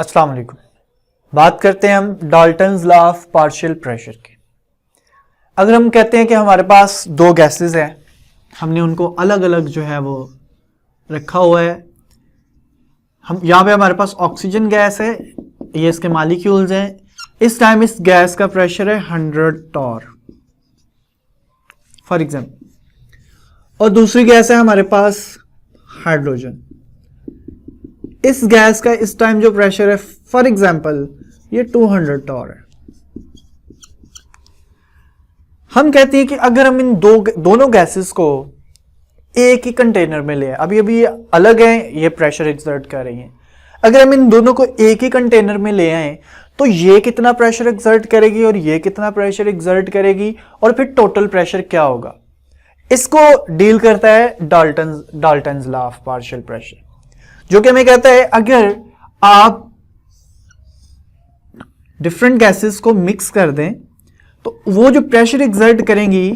अस्सलाम वालेकुम। बात करते हैं हम Dalton's law of partial pressure की। अगर हम कहते हैं कि हमारे पास दो गैसेस हैं, हमने उनको अलग अलग जो है वो रखा हुआ है। हम यहाँ पे हमारे पास ऑक्सीजन गैस है, ये इसके मॉलिक्यूल्स हैं। इस टाइम इस गैस का प्रेशर है 100 टॉर फॉर एग्जाम्पल, और दूसरी गैस है हमारे पास हाइड्रोजन। इस गैस का इस टाइम जो प्रेशर है फॉर एग्जाम्पल ये 200 टॉर है। हम कहते हैं कि अगर हम इन दोनों गैसेस को एक ही कंटेनर में ले आए, अभी ये अलग है, ये प्रेशर एक्सर्ट कर रही हैं। अगर हम इन दोनों को एक ही कंटेनर में ले आए तो ये कितना प्रेशर एक्सर्ट करेगी और ये कितना प्रेशर एक्सर्ट करेगी, और फिर टोटल प्रेशर क्या होगा। इसको डील करता है Dalton's law of partial pressure, जो कि हमें कहता है अगर आप डिफरेंट गैसेस को मिक्स कर दें तो वो जो प्रेशर एक्सर्ट करेंगी,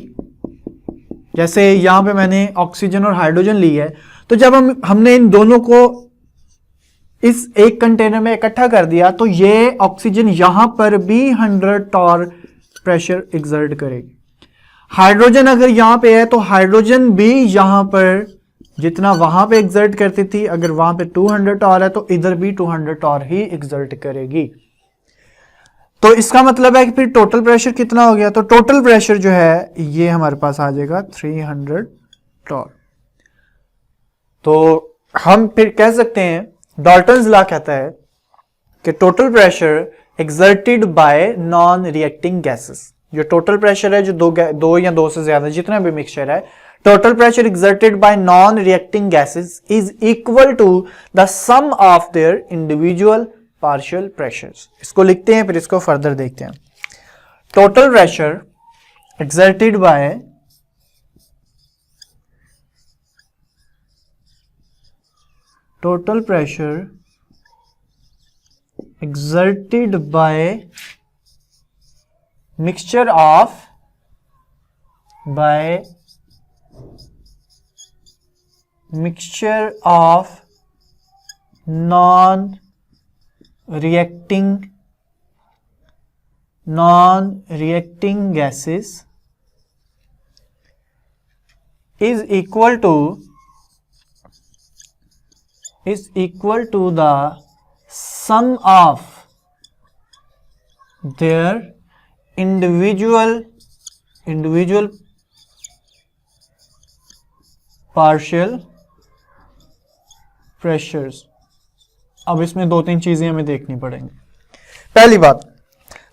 जैसे यहां पे मैंने ऑक्सीजन और हाइड्रोजन ली है, तो जब हमने इन दोनों को इस एक कंटेनर में इकट्ठा कर दिया तो ये ऑक्सीजन यहां पर भी 100 टॉर प्रेशर एक्सर्ट करेगी। हाइड्रोजन अगर यहां पे है तो हाइड्रोजन भी यहां पर जितना वहां पे एक्सर्ट करती थी, अगर वहां पे 200 टॉर है तो इधर भी 200 टॉर ही एक्सर्ट करेगी। तो इसका मतलब है कि फिर टोटल प्रेशर कितना हो गया, तो टोटल प्रेशर जो है ये हमारे पास आ जाएगा 300 टॉर। तो हम फिर कह सकते हैं डाल्टन्स लॉ कहता है कि total pressure exerted by non reacting gases, जो टोटल प्रेशर है जो दो या दो से ज्यादा जितना भी मिक्सचर है, total pressure exerted by non reacting gases is equal to the sum of their individual partial pressures. इसको लिखते हैं फिर इसको फर्दर देखते हैं। Total pressure exerted by mixture of non-reacting gases is equal to the sum of their individual partial pressures। अब इसमें दो तीन चीजें हमें देखनी पड़ेंगी। पहली बात,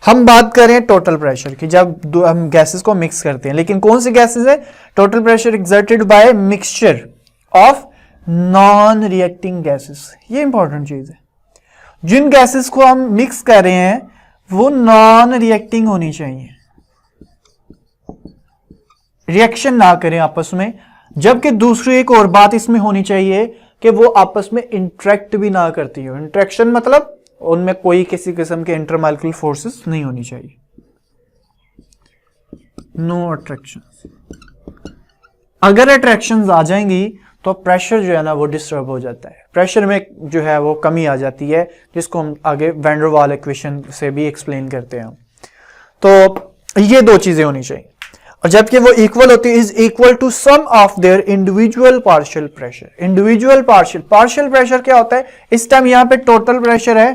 हम बात करें टोटल प्रेशर की जब हम गैसेस को मिक्स करते हैं, लेकिन कौन सी गैसेस है? Total pressure exerted bye mixture of non reacting gases. ये इंपॉर्टेंट चीज है। जिन गैसेस को हम मिक्स कर रहे हैं वो नॉन रिएक्टिंग होनी चाहिए, रिएक्शन ना करें आपस में। जबकि दूसरी एक और बात इसमें होनी चाहिए कि वो आपस में इंटरेक्ट भी ना करती हो। इंटरेक्शन मतलब उनमें कोई किसी किस्म के इंटरमॉलिक्यूलर फोर्सेस नहीं होनी चाहिए, नो अट्रैक्शन। अगर अट्रैक्शंस आ जाएंगी तो प्रेशर जो है ना वो डिस्टर्ब हो जाता है, प्रेशर में जो है वो कमी आ जाती है, जिसको हम आगे वैन डर वाल इक्वेशन से भी एक्सप्लेन करते हैं। तो ये दो चीजें होनी चाहिए, और जबकि वो इक्वल होती है, is equal to sum of their individual partial pressure. Individual partial pressure क्या होता है? इस टाइम यहां पे टोटल प्रेशर है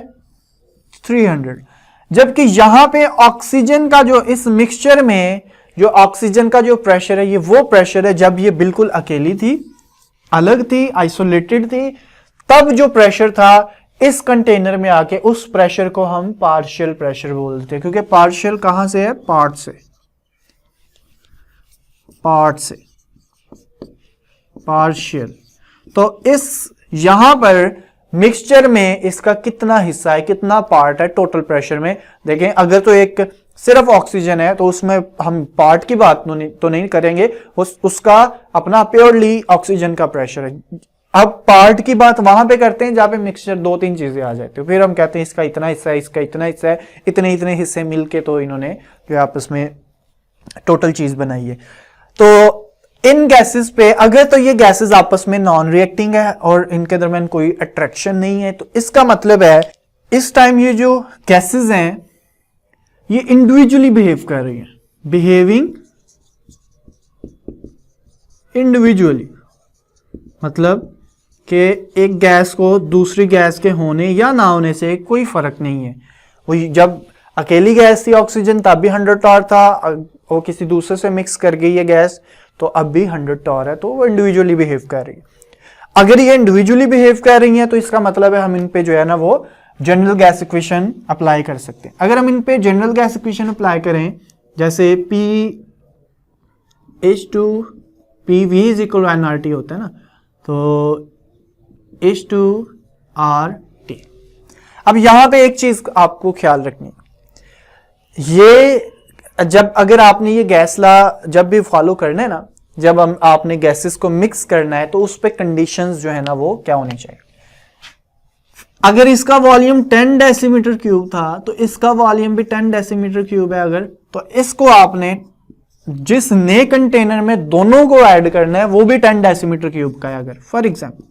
300, जबकि यहां पे ऑक्सीजन का जो इस मिक्सचर में जो ऑक्सीजन का जो प्रेशर है, ये वो प्रेशर है जब ये बिल्कुल अकेली थी, अलग थी, आइसोलेटेड थी, तब जो प्रेशर था इस कंटेनर में आके उस प्रेशर को हम पार्शियल प्रेशर बोलते हैं। क्योंकि पार्शियल कहां से है? पार्ट से पार्शियल। तो इस यहां पर मिक्सचर में इसका कितना हिस्सा है, कितना पार्ट है टोटल प्रेशर में? देखें, अगर तो एक सिर्फ ऑक्सीजन है तो उसमें हम पार्ट की बात तो नहीं करेंगे, उसका अपना प्योरली ऑक्सीजन का प्रेशर है। अब पार्ट की बात वहां पे करते हैं जहां पे मिक्सचर दो तीन चीजें आ जाती है, फिर हम कहते हैं इसका इतना हिस्सा है, इसका इतना हिस्सा है, इतने हिस्से मिलके तो इन्होंने जो आपस में टोटल चीज बनाई है। तो इन गैसेस पे अगर तो ये गैसेस आपस में नॉन रिएक्टिंग है और इनके दरमियान कोई अट्रैक्शन नहीं है, तो इसका मतलब है इस टाइम ये जो गैसेस हैं ये इंडिविजुअली बिहेव कर रही हैं, बिहेविंग इंडिविजुअली, मतलब कि एक गैस को दूसरी गैस के होने या ना होने से कोई फर्क नहीं है। वो जब अकेली गैस थी ऑक्सीजन तब भी 100 टॉर था, वो किसी दूसरे से मिक्स कर गई है गैस तो अब भी 100 टॉर है, तो वो इंडिविजुअली बिहेव कर रही है। अगर ये इंडिविजुअली बिहेव कर रही है तो इसका मतलब है हम इन पे जो है ना वो जनरल गैस इक्वेशन अप्लाई कर सकते हैं। अगर हम इन पे जनरल गैस इक्वेशन अप्लाई करें, जैसे PH2PV is equal to nRT होता है ना, तो H2RT। अब यहां पे एक चीज आपको ख्याल रखनी है, ये जब अगर आपने ये गैस ला जब भी फॉलो करना है ना, जब आपने गैसेस को मिक्स करना है तो उस पे कंडीशंस जो है ना वो क्या होनी चाहिए। अगर इसका वॉल्यूम 10 डेसीमीटर क्यूब था तो इसका वॉल्यूम भी 10 डेसीमीटर क्यूब है अगर, तो इसको आपने जिस नए कंटेनर में दोनों को ऐड करना है वो भी 10 डेसीमीटर क्यूब का है अगर, फॉर एग्जांपल,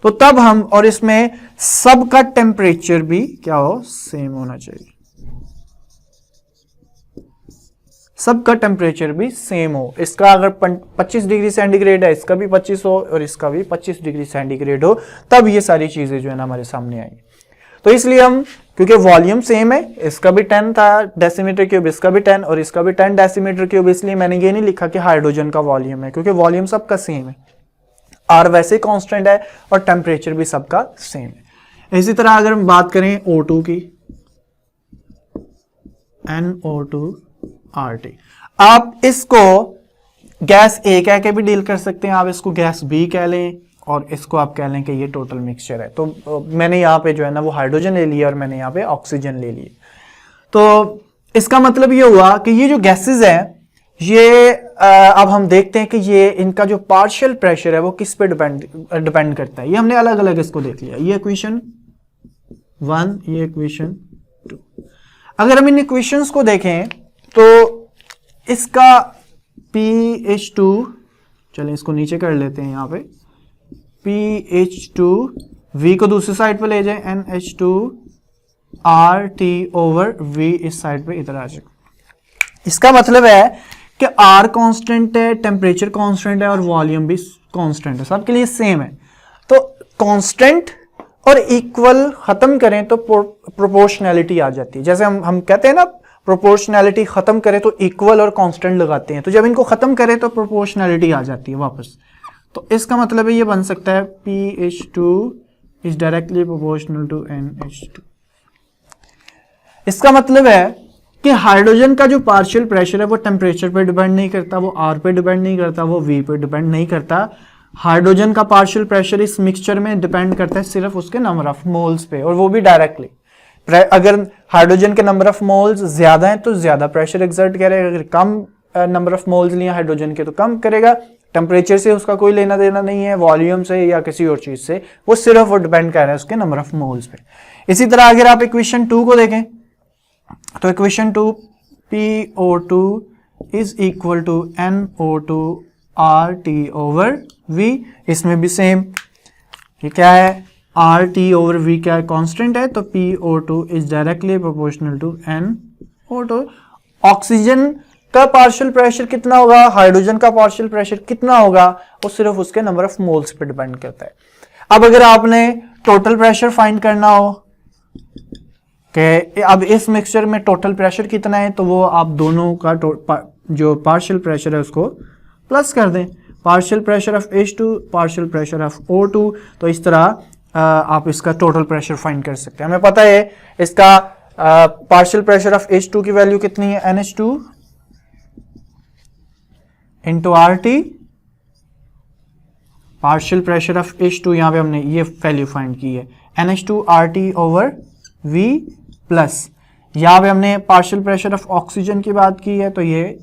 तो तब हम, और इसमें सबका टेम्परेचर भी क्या हो, सेम होना चाहिए, सबका टेम्परेचर भी सेम हो। इसका अगर 25 डिग्री सेंटीग्रेड है इसका भी 25 हो और इसका भी 25 डिग्री सेंटीग्रेड हो, तब ये सारी चीजें जो है ना हमारे सामने आएंगी। तो इसलिए हम, क्योंकि वॉल्यूम सेम है, इसका भी 10 था डेसीमीटर क्यूब, इसका भी 10 और इसका भी 10 डेसीमीटर क्यूब, इसलिए मैंने ये नहीं लिखा कि हाइड्रोजन का वॉल्यूम है, क्योंकि वॉल्यूम सबका सेम है, आर वैसे कांस्टेंट है और टेम्परेचर भी सबका सेम है। इसी तरह अगर हम बात करें O2 की, NO2RT, आप इसको गैस A कह के भी डील कर सकते हैं, आप इसको गैस B कह लें और इसको आप कह लें कि ये टोटल मिक्सचर है। तो मैंने यहाँ पे जो है ना वो हाइड्रोजन ले लिया और मैंने यहाँ पे ऑक्सीजन ले लिए। तो इसका मतलब ये हुआ कि ये जो गैसेस हैं ये अब हम देखते हैं कि ये इनका जो पार्शियल प्रेशर है वो किस पे डिपेंड करता है। ये हमने अलग अलग इसको देख लिया, ये इक्वेशन 1, ये इक्वेशन 2। अगर हम इन इक्वेशंस को देखें तो इसका PH2, चलें इसको नीचे कर लेते हैं, यहाँ पे PH2V को दूसरी साइड पे ले जाए, NH2RT ओवर V इस साइड पे इधर आ जाए। इसका मतलब है कि R कांस्टेंट है, टेम्परेचर कांस्टेंट है और वॉल्यूम भी कांस्टेंट है, सबके लिए सेम है। तो कांस्टेंट और इक्वल खत्म करें तो प्रोपोर्शनैलिटी आ जाती है। जैसे हम कहते हैं ना प्रोपोर्शनैलिटी खत्म करें तो इक्वल और कांस्टेंट लगाते हैं, तो जब इनको खत्म करें तो प्रोपोर्शनैलिटी आ जाती है वापस। तो इसका मतलब है ये बन सकता है PH2 is directly proportional to NH2। इसका मतलब है कि हाइड्रोजन का जो पार्शियल प्रेशर है वो टेम्परेचर पे डिपेंड नहीं करता, वो R पे डिपेंड नहीं करता, वो V पे डिपेंड नहीं करता। हाइड्रोजन का पार्शियल प्रेशर इस मिक्सचर में डिपेंड करता है सिर्फ उसके नंबर ऑफ मोल्स पे, और वो भी डायरेक्टली। अगर हाइड्रोजन के नंबर ऑफ मोल्स ज्यादा हैं तो ज्यादा प्रेशर एक्सर्ट करेगा, अगर कम नंबर ऑफ मोल्स लिए हाइड्रोजन के तो कम करेगा। टेम्परेचर से उसका कोई लेना देना नहीं है, वॉल्यूम से या किसी और चीज से, वो सिर्फ वो डिपेंड कर रहा है उसके नंबर ऑफ मोल्स पे। इसी तरह अगर आप इक्वेशन 2 को देखें तो equation 2 PO2 is equal to NO2RT over V, इसमें भी सेम, ये क्या है RT ओवर V क्या है, कांस्टेंट है, तो PO2 is directly proportional to NO2। Oxygen का पार्शियल प्रेशर कितना होगा, हाइड्रोजन का पार्शियल प्रेशर कितना होगा, वो सिर्फ उसके नंबर ऑफ मोल्स पे डिपेंड करता है। अब अगर आपने टोटल प्रेशर फाइंड करना हो कि अब इस मिक्सचर में टोटल प्रेशर कितना है, तो वो आप दोनों का जो पार्शियल प्रेशर है उसको प्लस कर दें, partial pressure of H2 partial pressure of O2, तो इस तरह आप इसका टोटल प्रेशर फाइंड कर सकते हैं। हमें पता है इसका पार्शियल प्रेशर ऑफ H2 की वैल्यू कितनी है, NH2 into RT, partial pressure of H2 यहां पे हमने ये वैल्यू फाइंड की है, NH2RT ओवर V प्लस यहां पे हमने पार्शियल प्रेशर ऑफ ऑक्सीजन की बात की है, तो ये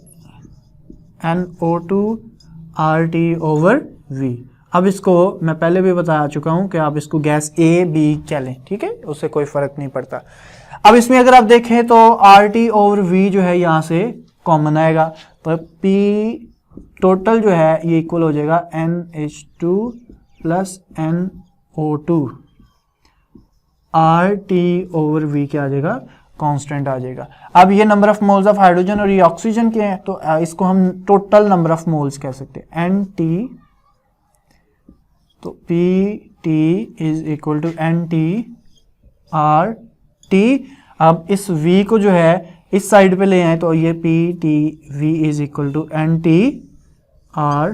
NO2RT ओवर V। अब इसको मैं पहले भी बता चुका हूं कि आप इसको गैस A B कह लें, ठीक है, उससे कोई फर्क नहीं पड़ता। अब इसमें अगर आप देखें तो RT ओवर V जो है यहां से कॉमन आएगा, तो P टोटल जो है ये इक्वल हो जाएगा NH2 plus NO2 R T over V क्या आ जाएगा, कांस्टेंट आ जाएगा। अब ये number of moles of hydrogen और ये ऑक्सीजन के हैं, तो इसको हम टोटल नंबर ऑफ मोल्स कह सकते हैं, एन टी। तो P T is equal to N T R T. अब इस v को जो है इस साइड पे ले आए, तो ये P T V is equal to N T R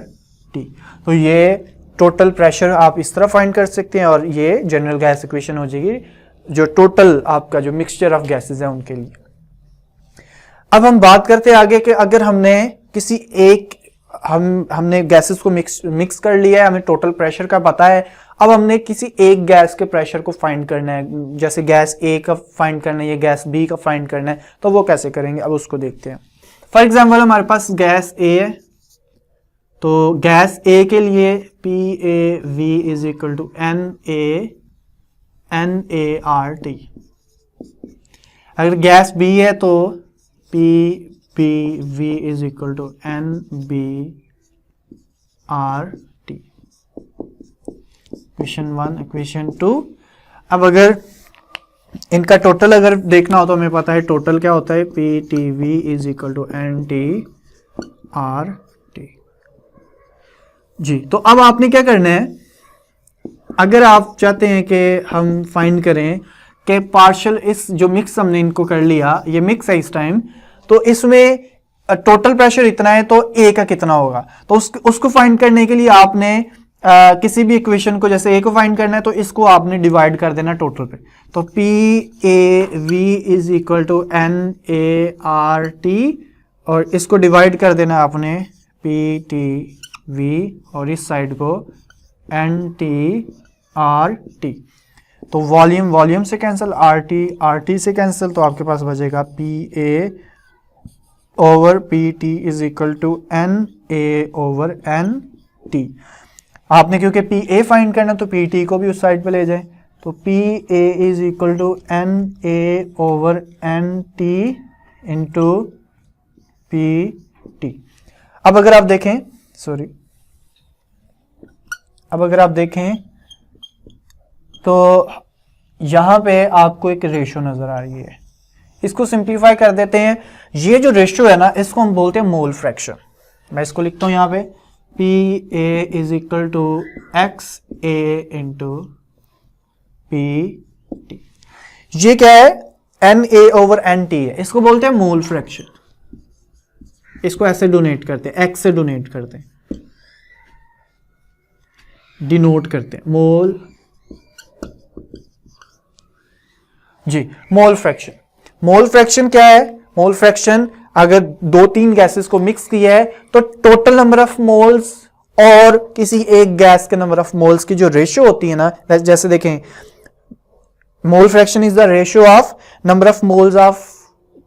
T. तो ये टोटल प्रेशर आप इस तरह फाइंड कर सकते हैं, और ये जनरल गैस इक्वेशन हो जाएगी जो टोटल आपका जो मिक्सचर ऑफ गैसेस है उनके लिए। अब हम बात करते हैं आगे कि अगर हमने किसी एक हमने गैसेस को मिक्स कर लिया है, हमें टोटल प्रेशर का पता है, अब हमने किसी एक गैस के प्रेशर को फाइंड करना है, जैसे गैस ए का फाइंड करना है या गैस बी का फाइंड करना है, तो वो कैसे करेंगे अब उसको देखते हैं। फॉर एग्जांपल हमारे पास गैस ए है, तो गैस ए के लिए P A V is equal to N A R T. अगर गैस बी है तो P P V is equal to N B R T. Equation 1, equation 2। अब अगर इनका टोटल अगर देखना हो तो हमें पता है टोटल क्या होता है, P T V is equal to N T R T. जी, तो अब आपने क्या करना है, अगर आप चाहते हैं कि हम फाइंड करें कि पार्शियल, इस जो मिक्स हमने इनको कर लिया, ये मिक्स है इस टाइम, तो इसमें टोटल प्रेशर इतना है तो ए का कितना होगा, तो उसको फाइंड करने के लिए आपने किसी भी इक्वेशन को, जैसे ए को फाइंड करना है तो इसको आपने डिवाइड कर देना टोटल पे। तो P A V is equal to N A R T, और इसको डिवाइड कर देना आपने पी टी वी, और इस साइड को एन टी आर टी। तो वॉल्यूम से कैंसिल, आर टी से कैंसिल, तो आपके पास बचेगा P A over P T is equal to N A over N T. आपने क्योंकि पी ए फाइंड करना तो पी टी को भी उस साइड पे ले जाए, तो P A is equal to N A over N T into P T. अब अगर आप देखें तो यहां पे आपको एक रेशो नजर आ रही है, इसको सिंप्लीफाई कर देते हैं। ये जो रेशो है ना, इसको हम बोलते हैं मोल फ्रैक्शन। मैं इसको लिखता हूं यहां पे, P A is equal to X A into P T. ये क्या है, N A over N T है, इसको बोलते हैं मोल फ्रैक्शन। इसको ऐसे डोनेट करते हैं, एक्स से डोनेट करते हैं, डिनोट करते हैं, मोल जी। मोल फ्रैक्शन, मोल फ्रैक्शन क्या है, मोल फ्रैक्शन अगर 2-3 गैसेस को मिक्स किया है तो टोटल नंबर ऑफ मोल्स और किसी एक गैस के नंबर ऑफ मोल्स की जो रेशियो होती है ना, जैसे देखें mole fraction is the ratio of number of moles of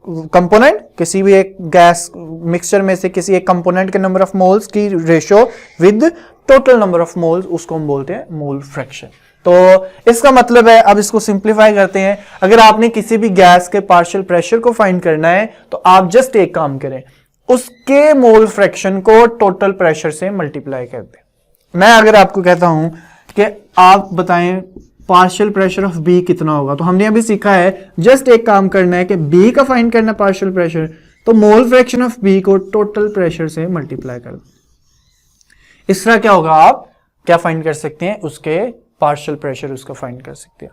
component, किसी भी एक गैस मिक्सचर में से किसी एक कंपोनेंट के नंबर ऑफ मोल्स की ratio with total number of moles, उसको हम बोलते हैं मोल फ्रैक्शन। तो इसका मतलब है, अब इसको सिंप्लीफाई करते हैं, अगर आपने किसी भी गैस के पार्शियल प्रेशर को फाइंड करना है तो आप जस्ट एक काम करें, उसके मोल फ्रैक्शन को टोटल प्रेशर से मल्टीप्लाई कर दें। मैं अगर आपको कहता हूं कि आप बताएं पार्शियल प्रेशर ऑफ बी कितना होगा, तो हमने अभी सीखा है जस्ट एक काम करना है कि बी का फाइंड करना पार्शियल प्रेशर, तो मोल फ्रैक्शन ऑफ बी को टोटल प्रेशर से मल्टीप्लाई कर दें। इस तरह क्या होगा, आप क्या फाइंड कर सकते हैं, उसके पार्शियल प्रेशर उसका फाइंड कर सकते हैं।